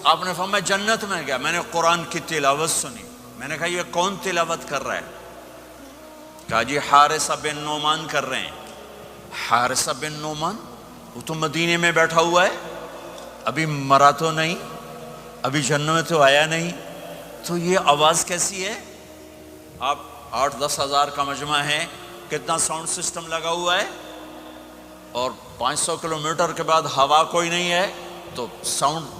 آپ نے فرمایا جنت میں گیا، میں نے قرآن کی تلاوت سنی، میں نے کہا یہ کون تلاوت کر رہا ہے؟ کہا جی حارثہ بن نعمان کر رہے ہیں۔ حارثہ بن نعمان وہ تو مدینے میں بیٹھا ہوا ہے، ابھی مرا تو نہیں، ابھی جنت میں تو آیا نہیں، تو یہ آواز کیسی ہے؟ آپ 8-10 ہزار کا مجمع ہے، کتنا ساؤنڈ سسٹم لگا ہوا ہے، اور 500 کلومیٹر کے بعد ہوا کوئی نہیں ہے، تو ساؤنڈ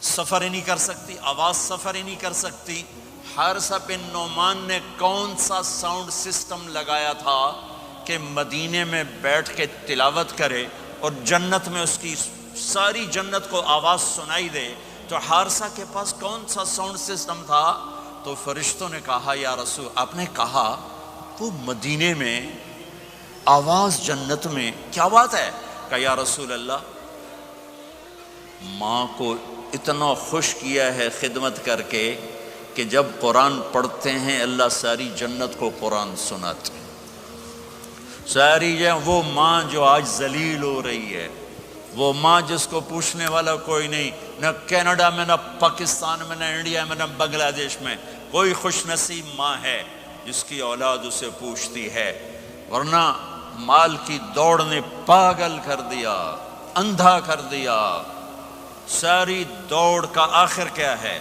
سفر ہی نہیں کر سکتی، آواز سفر ہی نہیں کر سکتی۔ حارثہ بن نعمان نے کون سا ساؤنڈ سسٹم لگایا تھا کہ مدینے میں بیٹھ کے تلاوت کرے اور جنت میں اس کی ساری جنت کو آواز سنائی دے؟ تو حارثہ کے پاس کون سا ساؤنڈ سسٹم تھا؟ تو فرشتوں نے کہا یا رسول، آپ نے کہا وہ مدینے میں آواز جنت میں، کیا بات ہے؟ کہا یا رسول اللہ ماں کو اتنا خوش کیا ہے خدمت کر کے کہ جب قرآن پڑھتے ہیں اللہ ساری جنت کو قرآن سناتے ہیں۔ ساری وہ ماں جو آج ذلیل ہو رہی ہے، وہ ماں جس کو پوچھنے والا کوئی نہیں، نہ کینیڈا میں، نہ پاکستان میں، نہ انڈیا میں، نہ بنگلہ دیش میں کوئی خوش نصیب ماں ہے جس کی اولاد اسے پوچھتی ہے، ورنہ مال کی دوڑ نے پاگل کر دیا، اندھا کر دیا۔ ساری دوڑ کا آخر کیا ہے؟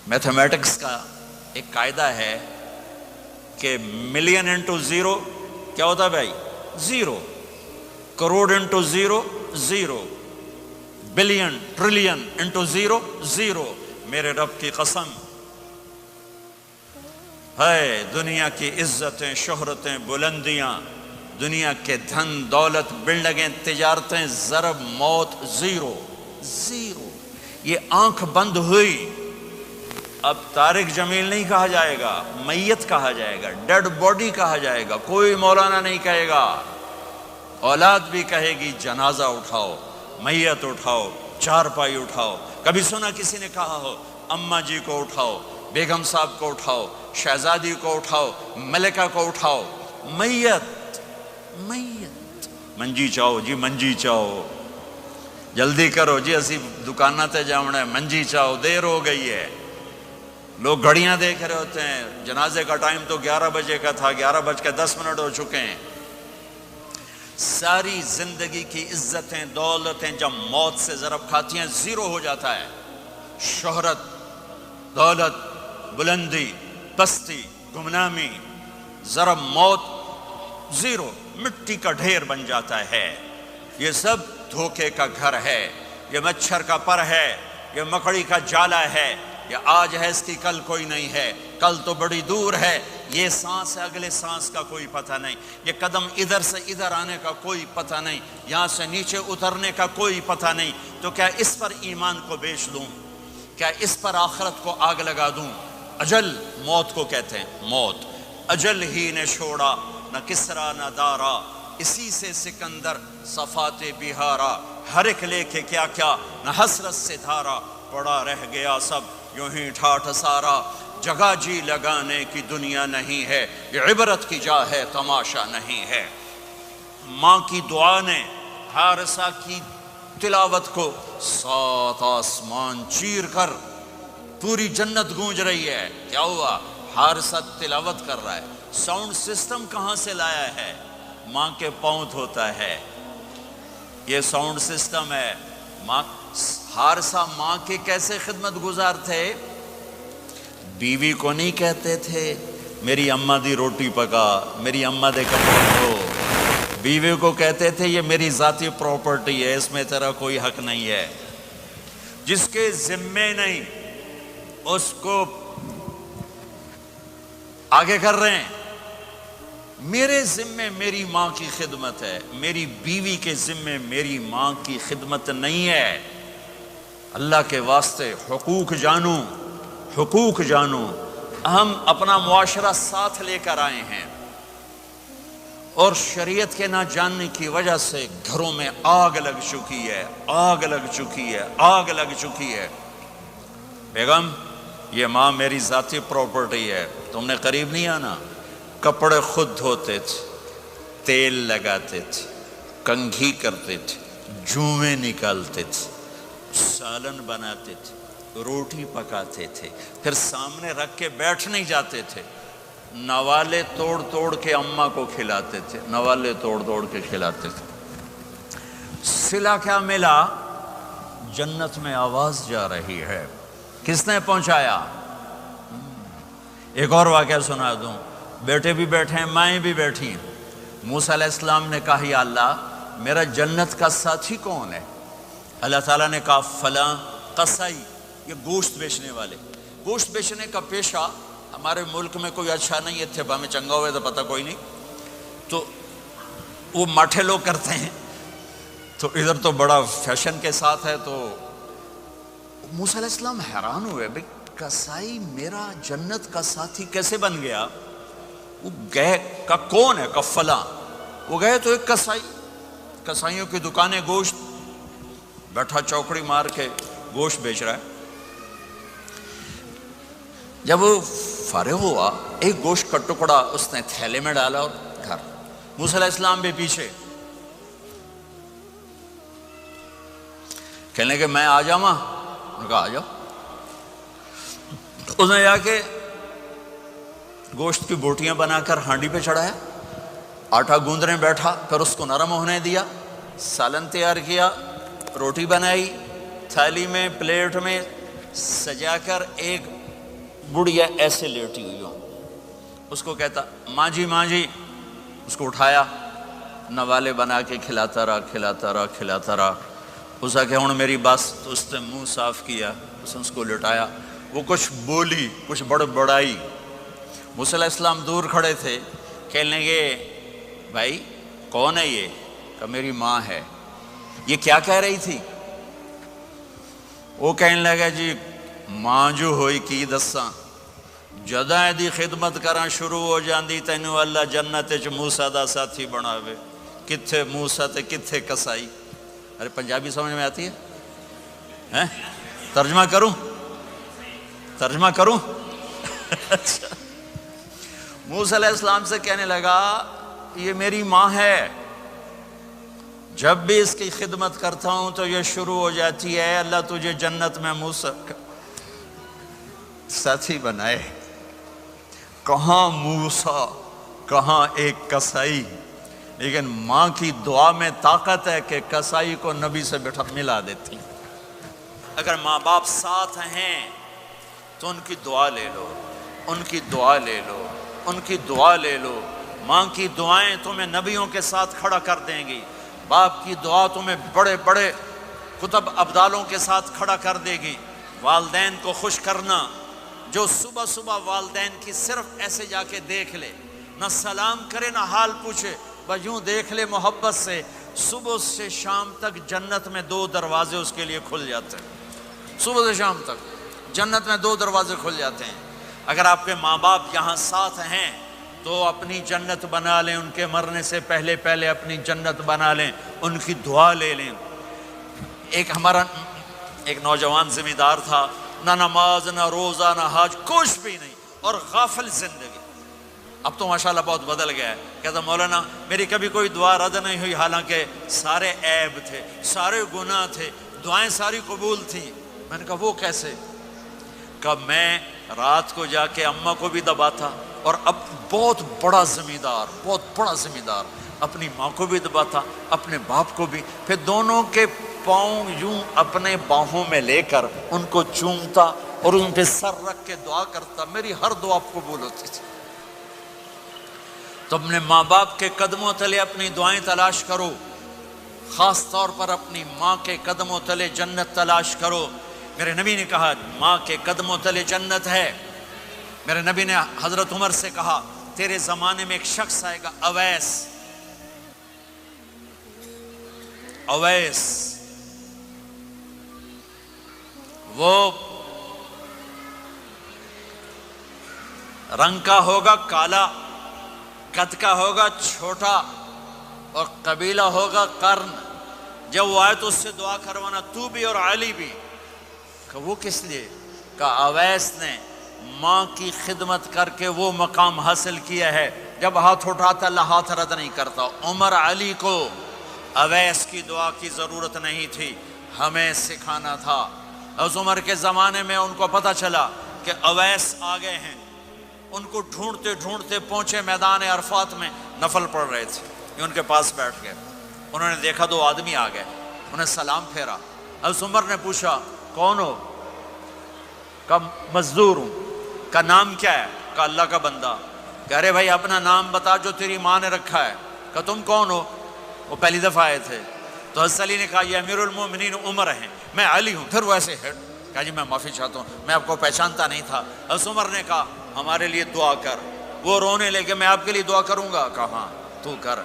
میتھمیٹکس کا ایک قاعدہ ہے کہ ملین انٹو زیرو کیا ہوتا ہے بھائی؟ Zero. Crore into zero zero, billion trillion into zero zero. میرے رب کی قسم ہے، دنیا کی عزتیں، شہرتیں، بلندیاں، دنیا کے دھن دولت، بلڈنگیں، تجارتیں، ضرب موت زیرو زیرو۔ یہ آنکھ بند ہوئی، اب طارق جمیل نہیں کہا جائے گا، میت کہا جائے گا، ڈیڈ باڈی کہا جائے گا، کوئی مولانا نہیں کہے گا۔ اولاد بھی کہے گی جنازہ اٹھاؤ، میت اٹھاؤ، چارپائی اٹھاؤ۔ کبھی سنا کسی نے کہا ہو اماں جی کو اٹھاؤ، بیگم صاحب کو اٹھاؤ، شہزادی کو اٹھاؤ، ملکہ کو اٹھاؤ؟ میت میت۔ منجی چاہو جی، منجی چاہو، جلدی کرو جی، اسی دکانہ تے جاؤنا ہے، منجی چاہو، دیر ہو گئی ہے۔ لوگ گھڑیاں دیکھ رہے ہوتے ہیں، جنازے کا ٹائم تو 11 بجے کا تھا، 11:10 ہو چکے ہیں۔ ساری زندگی کی عزتیں، دولتیں جب موت سے ضرب کھاتی ہیں زیرو ہو جاتا ہے۔ شہرت، دولت، بلندی، پستی، گمنامی، ضرب موت زیرو، مٹی کا ڈھیر بن جاتا ہے۔ یہ سب دھوکے کا گھر ہے، یہ مچھر کا پر ہے، یہ مکڑی کا جالا ہے، یہ آج ہے اس کی کل کوئی نہیں ہے، کل تو بڑی دور ہے، یہ سانس ہے اگلے سانس کا کوئی پتہ نہیں، یہ قدم ادھر سے ادھر آنے کا کوئی پتہ نہیں، یہاں سے نیچے اترنے کا کوئی پتہ نہیں۔ تو کیا اس پر ایمان کو بیچ دوں؟ کیا اس پر آخرت کو آگ لگا دوں؟ اجل موت کو کہتے ہیں، موت اجل ہی نے چھوڑا، نہ کسرا نہ دارا، اسی سے سکندر صفات بہارا، ہر ایک لے کے کیا کیا، نہ حسرت سے دھارا، پڑا رہ گیا سب یوں ہی ٹھاٹھ سارا۔ جگہ جی لگانے کی دنیا نہیں ہے، یہ عبرت کی جا ہے، تماشا نہیں ہے۔ ماں کی دعا نے حارثہ کی تلاوت کو 7 آسمان چیر کر پوری جنت گونج رہی ہے۔ کیا ہوا؟ حارثہ تلاوت کر رہا ہے۔ ساؤنڈ سسٹم کہاں سے لایا ہے؟ ماں کے پاؤں ہوتا ہے، یہ ساؤنڈ سسٹم ہے۔ حارثہ ماں کے کیسے خدمت گزار تھے؟ بیوی کو نہیں کہتے تھے میری اماں دی روٹی پکا، میری اماں دے کپڑے دھو، بیوی کو کہتے تھے یہ میری ذاتی پراپرٹی ہے، اس میں تیرا کوئی حق نہیں ہے۔ جس کے ذمے نہیں اس کو آگے کر رہے ہیں۔ میرے ذمے میری ماں کی خدمت ہے، میری بیوی کے ذمے میری ماں کی خدمت نہیں ہے۔ اللہ کے واسطے حقوق جانو، حقوق جانو۔ ہم اپنا معاشرہ ساتھ لے کر آئے ہیں اور شریعت کے نہ جاننے کی وجہ سے گھروں میں آگ لگ چکی ہے، آگ لگ چکی ہے، آگ لگ چکی ہے۔ بیگم یہ ماں میری ذاتی پراپرٹی ہے، تم نے قریب نہیں آنا۔ کپڑے خود دھوتے تھے، تیل لگاتے تھے، کنگھی کرتے تھے، جوئیں نکالتے تھے، سالن بناتے تھے، روٹی پکاتے تھے، پھر سامنے رکھ کے بیٹھ نہیں جاتے تھے، نوالے توڑ توڑ کے اماں کو کھلاتے تھے، نوالے توڑ توڑ کے کھلاتے تھے۔ صلہ کیا ملا؟ جنت میں آواز جا رہی ہے۔ کس نے پہنچایا؟ ایک اور واقعہ سنا دوں، بیٹے بھی بیٹھے ہیں، مائیں بھی بیٹھی ہیں۔ موسیٰ علیہ السلام نے کہا یا اللہ میرا جنت کا ساتھی کون ہے؟ اللہ تعالیٰ نے کہا فلاں قصائی، یہ گوشت بیچنے والے۔ گوشت بیچنے کا پیشہ ہمارے ملک میں کوئی اچھا نہیں ہے، تھے ہمیں چنگا ہوئے تو پتہ کوئی نہیں، تو وہ ماٹھے لوگ کرتے ہیں، تو ادھر تو بڑا فیشن کے ساتھ ہے۔ تو موسیٰ علیہ السلام حیران ہوئے، بھئی قصائی میرا جنت کا ساتھی کیسے بن گیا؟ وہ گئے، کا کون ہے؟ کا فلاں۔ وہ گئے تو ایک قصائی، قصائیوں کی دکانیں، گوشت، بیٹھا چوکڑی مار کے گوشت بیچ رہا ہے۔ جب وہ فارغ ہوا، ایک گوشت کا ٹکڑا اس نے تھیلے میں ڈالا اور گھر۔ موسیٰ علیہ السلام بھی پیچھے، کہنے کہ میں آ جاؤں؟ انہوں نے کہا آ جاؤ۔ اس نے جا کے گوشت کی بوٹیاں بنا کر ہانڈی پہ چڑھایا، آٹا گوندنے بیٹھا، پھر اس کو نرم ہونے دیا، سالن تیار کیا، روٹی بنائی، تھالی میں پلیٹ میں سجا کر ایک بڑھیا ایسے لیٹی ہوئی ہوں، اس کو کہتا ماں جی ماں جی، اس کو اٹھایا، نوالے بنا کے کھلاتا رہا کھلاتا رہا کھلاتا رہا۔ اس نے کہا ہن میری بس، تو اس نے منہ صاف کیا، اس کو لٹایا، وہ کچھ بولی، کچھ بڑبڑائی۔ موسیٰ علیہ السلام دور کھڑے تھے، کہنے لگے بھائی کون ہے یہ؟ کہ میری ماں ہے۔ یہ کیا کہہ رہی تھی؟ وہ کہنے لگا جی ماں جو ہوئی کی دساں، جداں دی خدمت کراں شروع ہو جاندی تینوں اللہ جنت وچ موسیٰ دا ساتھی بناوے۔ کتھے موسیٰ تے کتھے قصائی؟ ارے پنجابی سمجھ میں آتی ہے؟ ترجمہ کروں؟ ترجمہ کروں؟ اچھا، موسیٰ علیہ السلام سے کہنے لگا یہ میری ماں ہے، جب بھی اس کی خدمت کرتا ہوں تو یہ شروع ہو جاتی ہے اللہ تجھے جنت میں موسیٰ کا ساتھی بنائے۔ کہاں موسیٰ، کہاں ایک قصائی، لیکن ماں کی دعا میں طاقت ہے کہ قصائی کو نبی سے بٹھا ملا دیتی۔ اگر ماں باپ ساتھ ہیں تو ان کی دعا لے لو، ان کی دعا لے لو، ان کی دعا لے لو۔ ماں کی دعائیں تمہیں نبیوں کے ساتھ کھڑا کر دیں گی، باپ کی دعا تمہیں بڑے بڑے کتب ابدالوں کے ساتھ کھڑا کر دے گی۔ والدین کو خوش کرنا، جو صبح صبح والدین کی صرف ایسے جا کے دیکھ لے، نہ سلام کرے نہ حال پوچھے، بس یوں دیکھ لے محبت سے، صبح سے شام تک جنت میں 2 دروازے اس کے لیے کھل جاتے ہیں۔ صبح سے شام تک جنت میں 2 دروازے کھل جاتے ہیں۔ اگر آپ کے ماں باپ یہاں ساتھ ہیں تو اپنی جنت بنا لیں، ان کے مرنے سے پہلے پہلے اپنی جنت بنا لیں، ان کی دعا لے لیں۔ ہمارا ایک نوجوان زمیندار تھا، نہ نماز نہ روزہ نہ حج، کچھ بھی نہیں، اور غافل زندگی۔ اب تو ماشاءاللہ بہت بدل گیا ہے۔ کہتا مولانا میری کبھی کوئی دعا رد نہیں ہوئی، حالانکہ سارے عیب تھے، سارے گناہ تھے، دعائیں ساری قبول تھیں۔ میں نے کہا وہ کیسے؟ کہ میں رات کو جا کے اماں کو بھی دباتا، اور اب بہت بڑا زمیندار اپنی ماں کو بھی دباتا، اپنے باپ کو بھی، پھر دونوں کے پاؤں یوں اپنے باہوں میں لے کر ان کو چومتا اور ان پہ سر رکھ کے دعا کرتا، میری ہر دعا قبول ہوتی تھی۔ تو اپنے ماں باپ کے قدموں تلے اپنی دعائیں تلاش کرو، خاص طور پر اپنی ماں کے قدموں تلے جنت تلاش کرو۔ میرے نبی نے کہا ماں کے قدموں تلے جنت ہے۔ میرے نبی نے حضرت عمر سے کہا تیرے زمانے میں ایک شخص آئے گا، اویس، وہ رنگ کا ہوگا کالا، قد کا ہوگا چھوٹا، اور قبیلہ ہوگا قرن۔ جب وہ آئے تو اس سے دعا کروانا، تو بھی اور علی بھی۔ کہ وہ کس لیے؟ کہ اویس نے ماں کی خدمت کر کے وہ مقام حاصل کیا ہے، جب ہاتھ اٹھاتا اللہ ہاتھ رد نہیں کرتا۔ عمر علی کو اویس کی دعا کی ضرورت نہیں تھی، ہمیں سکھانا تھا۔ حضرت عمر کے زمانے میں ان کو پتہ چلا کہ اویس آ گئے ہیں، ان کو ڈھونڈتے ڈھونڈتے پہنچے میدان عرفات میں، نفل پڑھ رہے تھے، یہ ان کے پاس بیٹھ گئے، انہوں نے دیکھا 2 آدمی آ گئے، انہیں سلام پھیرا۔ حضرت عمر نے پوچھا کون ہو؟ کہا مزدور ہوں۔ کا نام کیا ہے؟ کہا اللہ کا بندہ۔ کہہ رہے بھائی اپنا نام بتا جو تیری ماں نے رکھا ہے۔ کہا تم کون ہو؟ وہ پہلی دفعہ آئے تھے۔ تو حضرت علی نے کہا یہ امیر المومنین عمر ہیں، میں علی ہوں۔ پھر وہ ایسے ہٹ، کہا جی میں معافی چاہتا ہوں، میں آپ کو پہچانتا نہیں تھا۔ حضرت عمر نے کہا ہمارے لیے دعا کر۔ وہ رونے لگے میں آپ کے لیے دعا کروں گا؟ کہا ہاں تو کر،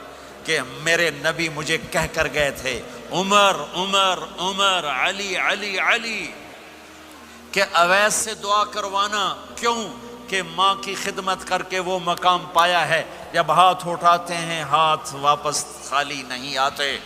کہ میرے نبی مجھے کہہ کر گئے تھے عمر عمر عمر، علی علی علی، کہ اویس سے دعا کروانا کیوں؟ کہ ماں کی خدمت کر کے وہ مقام پایا ہے، جب ہاتھ اٹھاتے ہیں ہاتھ واپس خالی نہیں آتے۔